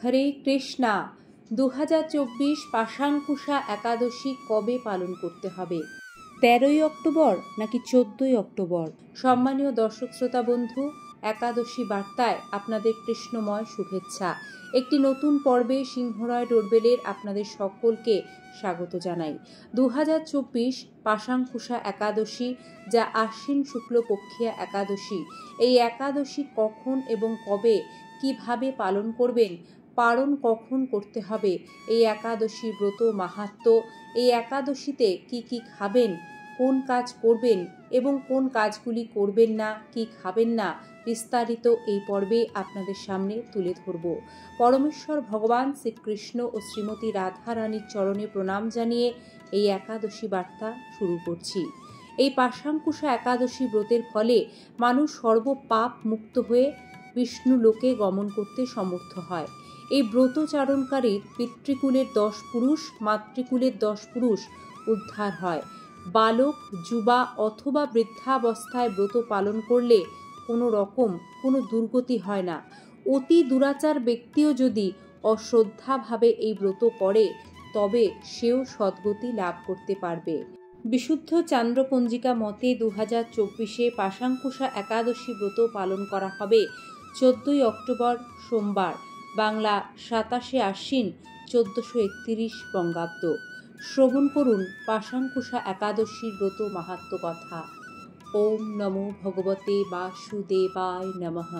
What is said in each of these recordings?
হরে কৃষ্ণা। 2024 পাশাঙ্কুশা একাদশী কবে পালন করতে হবে? 13ই অক্টোবর নাকি 14ই অক্টোবর? সম্মানীয় দর্শক শ্রোতা বন্ধু, একাদশী বার্তায় আপনাদের কৃষ্ণময় শুভেচ্ছা। একটি নতুন পর্বে সিংহরায় ডোরবেলের আপনাদের সকলকে স্বাগত জানাই। 2024 পাশাঙ্কুশা একাদশী, যা আশ্বিন শুক্লপক্ষিয়া একাদশী। এই একাদশী কখন এবং কবে কিভাবে পালন করবেন, পালন কখন করতে হবে, এই একাদশী ব্রত মাহাত্ম্য, এই একাদশীতে কি কি খাবেন, কোন কাজ করবেন এবং কোন কাজগুলি করবেন না, কি খাবেন না, বিস্তারিত এই পর্বে আপনাদের সামনে তুলে ধরব। পরমেশ্বর ভগবান শ্রীকৃষ্ণ ও শ্রীমতী রাধা রানীর চরণে প্রণাম জানিয়ে এই একাদশী বার্তা শুরু করছি। এই পাশাঙ্কুশা একাদশী ব্রতের ফলে মানুষ সর্বপাপ মুক্ত হয়ে বিষ্ণু লোকে গমন করতে সমর্থ হয়। এই ব্রতচারণকারীর পিতৃকুলের 10 পুরুষ, মাতৃকুলের 10 পুরুষ উদ্ধার হয়। বালক, যুবা অথবা বৃদ্ধাবস্থায় ব্রত পালন করলে কোনো রকম কোনো দুর্গতি হয় না। অতি দুরাচার ব্যক্তিও যদি অশ্রদ্ধাভাবে এই ব্রত করে, তবে সেও সদ্গতি লাভ করতে পারবে। বিশুদ্ধ চান্দ্রপঞ্জিকা মতে 2024 পাশাঙ্কুশা একাদশী ব্রত পালন করা হবে 14ই অক্টোবর সোমবার, বাংলা 27শে আশ্বিন 1431 বঙ্গাব্দ। শ্রবণ করুন পাশাঙ্কুশা একাদশীর ব্রত মাহাত্ম্য কথা। ওম নমো ভগবতে বাসুদেবায় নমঃ।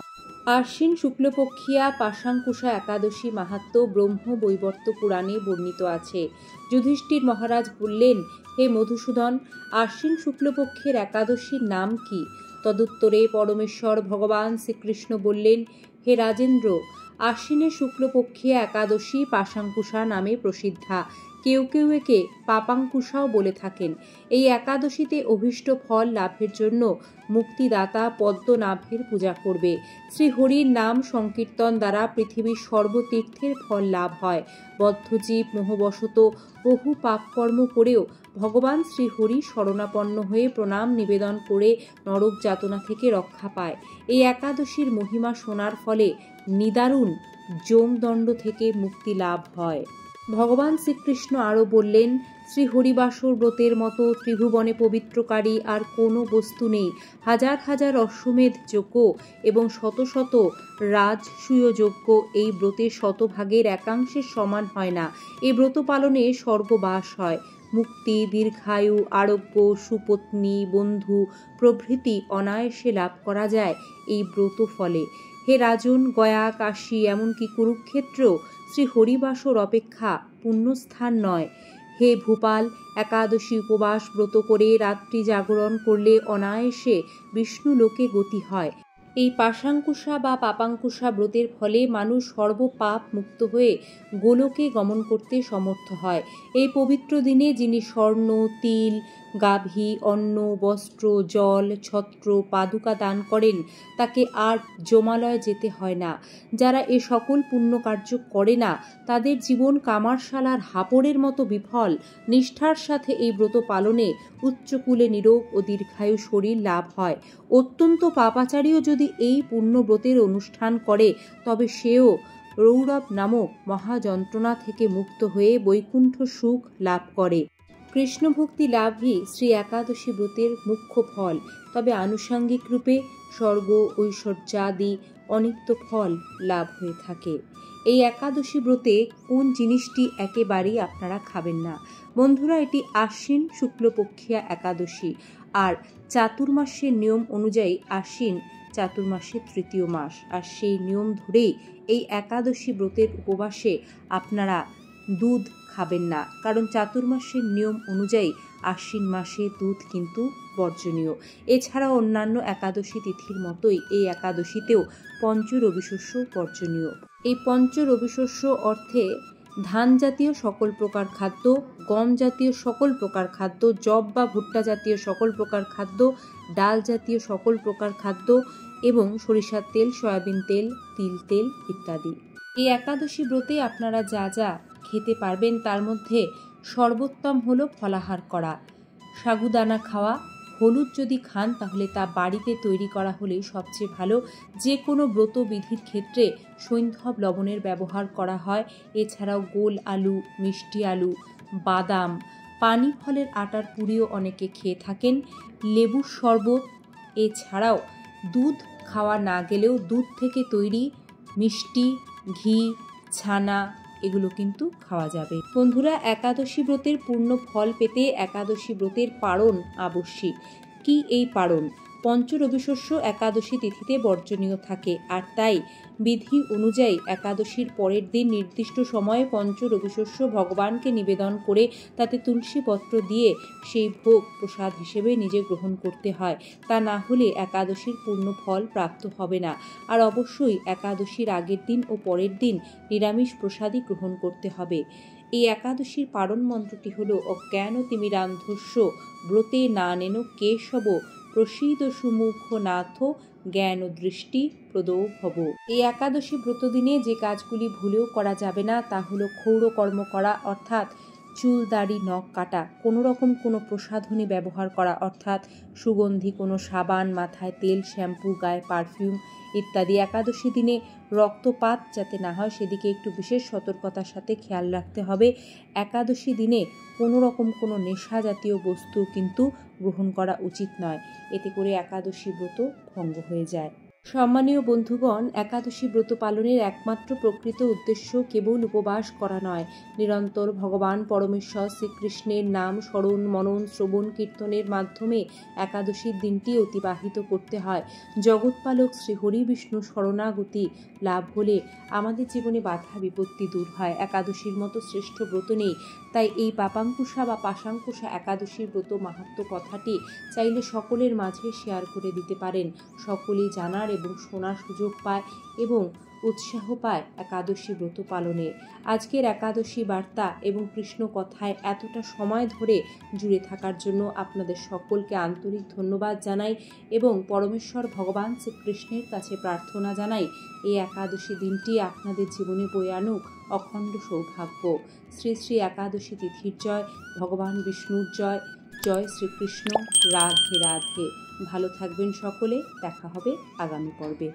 আশ্বিন শুক্লপক্ষিয়া পাশাঙ্কুশা একাদশী মাহাত্ম্য ব্রহ্ম বৈবর্ত পুরাণে বর্ণিত আছে। যুধিষ্ঠির মহারাজ বললেন, হে মধুসূদন, আশ্বিন শুক্লপক্ষের একাদশীর নাম কি? তদুত্তরে পরমেশ্বর ভগবান শ্রীকৃষ্ণ বললেন, হে রাজেন্দ্র, আশ্বিনের শুক্লপক্ষিয়া একাদশী পাশাঙ্কুশা নামে প্রসিদ্ধা। কেউ কেউ একে পাপাঙ্কুশাও বলে থাকেন। এই একাদশীতে অভীষ্ট ফল লাভের জন্য মুক্তিদাতা পদ্মনাভের পূজা করবে। শ্রীহরির নাম সংকীর্তন দ্বারা পৃথিবীর সর্বতীর্থের ফল লাভ হয়। বদ্ধজীব মোহবশত বহু পাপকর্ম করেও ভগবান শ্রীহরি শরণাপন্ন হয়ে প্রণাম নিবেদন করে নরক যাতনা থেকে রক্ষা পায়। এই একাদশীর মহিমা শোনার ফলে নিদারুণ যমদণ্ড থেকে মুক্তি লাভ হয়। ভগবান শ্রীকৃষ্ণ আরও বললেন, শ্রীহরিবাসর ব্রতের মতো ত্রিভুবনে পবিত্রকারী আর কোনো বস্তু নেই। হাজার হাজার অশ্বমেধ যজ্ঞ এবং শত শত রাজসূয় যজ্ঞ এই ব্রতের শতভাগের একাংশের সমান হয় না। এই ব্রত পালনে স্বর্গবাস হয়, মুক্তি, দীর্ঘায়ু, আরোগ্য, সুপত্নী, বন্ধু প্রভৃতি অনায়াসে লাভ করা যায় এই ব্রত ফলে। হে রাজন, গয়া, কাশী, এমনকি কুরুক্ষেত্র শ্রী হরিবাসর অপেক্ষা পুণ্যস্থান নয়। হে ভূপাল, একাদশী উপবাস ব্রত করে রাত্রি জাগরণ করলে অনায়াসে বিষ্ণু লোকে গতি হয়। এই পাশাঙ্কুশা বা পাপাঙ্কুশা ব্রতের ফলে মানুষ সর্বপাপ মুক্ত হয়ে গোলোকে গমন করতে সমর্থ হয়। এই পবিত্র দিনে যিনি স্বর্ণ, তিল, গাভী, অন্ন, বস্ত্র, জল, ছত্র, পাদুকা দান করেন, তাকে আর যমালয় যেতে হয় না। যারা এ সকল পুণ্য কার্য করে না, তাদের জীবন কামারশালার হাপড়ের মতো বিফল। নিষ্ঠার সাথে এই ব্রত পালনে উচ্চকুলে নিরোগ ও দীর্ঘায়ু শরীর লাভ হয়। অত্যন্ত পাপাচারীও যদি এই পুণ্যব্রতের অনুষ্ঠান করে, তবে সেও রৌরব নামক মহাযন্ত্রণা থেকে মুক্ত হয়ে বৈকুণ্ঠ সুখ লাভ করে। কৃষ্ণভক্তি লাভই শ্রী একাদশী ব্রতের মুখ্য ফল। তবে আনুষঙ্গিক রূপে স্বর্গ, ঐশ্বর্যাদি অনিত্য ফল লাভ হয়ে থাকে। এই একাদশী ব্রতে কোন জিনিসটি একেবারেই আপনারা খাবেন না? বন্ধুরা, এটি আশ্বিন শুক্লপক্ষিয়া একাদশী, আর চাতুর্মাসের নিয়ম অনুযায়ী আশ্বিন চাতুর্মাসের 3য় মাস, আর সেই নিয়ম ধরেই এই একাদশী ব্রতের উপবাসে আপনারা দুধ খাবেন না, কারণ চাতুর্মাসের নিয়ম অনুযায়ী আশ্বিন মাসে দুধ কিন্তু বর্জনীয়। এছাড়া অন্যান্য একাদশী তিথির মতোই এই একাদশীতেও পঞ্চ রবিশস্য বর্জনীয়। এই পঞ্চ রবিশস্য অর্থে ধান জাতীয় সকল প্রকার খাদ্য, গম জাতীয় সকল প্রকার খাদ্য, জব বা ভুট্টা জাতীয় সকল প্রকার খাদ্য, ডাল জাতীয় সকল প্রকার খাদ্য এবং সরিষার তেল, সয়াবিন তেল, তিল তেল ইত্যাদি। এই একাদশী ব্রতে আপনারা যা যা খেতে পারবেন, তার মধ্যে সর্বোত্তম হলো ফলাহার করা, সাগুদানা খাওয়া, হলুদ যদি খান তাহলে তা বাড়িতে তৈরি করা হলেই সবচেয়ে ভালো। যে কোনো ব্রতবিধির ক্ষেত্রে সৈন্ধব লবণের ব্যবহার করা হয়। এছাড়াও গোল আলু, মিষ্টি আলু, বাদাম, পানি ফলের আটার পুরিও অনেকে খেয়ে থাকেন, লেবুর শরবত, এছাড়াও দুধ খাওয়া না গেলেও দুধ থেকে তৈরি মিষ্টি, ঘি, ছানা এগুলো কিন্তু খাওয়া যাবে। বন্ধুরা, একাদশী ব্রতের পূর্ণ ফল পেতে একাদশী ব্রতের পারণ আবশ্যিক। কি এই পারণ? পঞ্চরবিশস্য একাদশী তিথিতে বর্জনীয় থাকে, আর তাই বিধি অনুযায়ী একাদশীর পরের দিন নির্দিষ্ট সময়ে পঞ্চরবিশস্য ভগবানকে নিবেদন করে তাতে তুলসীপত্র দিয়ে সেই ভোগ প্রসাদ হিসেবে নিজে গ্রহণ করতে হয়। তা না হলে একাদশীর পূর্ণ ফল প্রাপ্ত হবে না। আর অবশ্যই একাদশীর আগের দিন ও পরের দিন নিরামিষ প্রসাদই গ্রহণ করতে হবে। এই একাদশীর পারণ মন্ত্রটি হল অজ্ঞানতিমিরান্ধস্য ব্রতে নানেন কেশব প্রসীদ সুমুখ নাথ জ্ঞান দৃষ্টি প্রদৌ ভব। এই একাদশী ব্রত দিনে যে কাজগুলি ভুলেও করা যাবে না তা হলো ক্ষৌরকর্ম করা, অর্থাৎ চুল, দাড়ি, নখ কাটা, কোনো রকম কোনো প্রসাধনী ব্যবহার করা, অর্থাৎ সুগন্ধি কোনো সাবান, মাথায় তেল, শ্যাম্পু, গায়ে পারফিউম ইত্যাদি। একাদশী দিনে রক্তপাত যাতে না হয় সেদিকে একটু বিশেষ সতর্কতার সাথে খেয়াল রাখতে হবে। একাদশী দিনে কোনো রকম কোনো নেশা জাতীয় বস্তু কিন্তু গ্রহণ করা উচিত নয়, এতে করে একাদশী ব্রত ভঙ্গ হয়ে যায়। সম্মানীয় বন্ধুগণ, একাদশী ব্রত পালনের একমাত্র প্রকৃত উদ্দেশ্য কেবল উপবাস করা নয়, নিরন্তর ভগবান পরমেশ্বর শ্রীকৃষ্ণের নাম স্মরণ, মনন, শ্রবণ, কীর্তনের মাধ্যমে একাদশীর দিনটি অতিবাহিত করতে হয়। জগৎপালক শ্রী হরি বিষ্ণু শরণাগতি লাভ হলে আমাদের জীবনে বাধা বিপত্তি দূর হয়। একাদশীর মতো শ্রেষ্ঠ ব্রত নেই। তাই এই পাপাঙ্কুশা বা পাশাঙ্কুশা একাদশীর ব্রত মাহাত্ম্য কথাটি চাইলে সকলের মাঝে শেয়ার করে দিতে পারেন। সকলেই জানার এবং শোনার সুযোগ পায় এবং উৎসাহ পায় একাদশী ব্রত পালনে। আজকের একাদশী বার্তা এবং কৃষ্ণ কথায় এতটা সময় ধরে জুড়ে থাকার জন্য আপনাদের সকলকে আন্তরিক ধন্যবাদ জানাই এবং পরমেশ্বর ভগবান শ্রীকৃষ্ণের কাছে প্রার্থনা জানাই এই একাদশী দিনটি আপনাদের জীবনে বয়ে আনুক অখণ্ড সৌভাগ্য। শ্রী শ্রী একাদশী তিথির জয়, ভগবান বিষ্ণুর জয়, জয় শ্রীকৃষ্ণ। রাধে রাধে। ভালো থাকবেন সকলে, দেখা হবে আগামী পর্বে।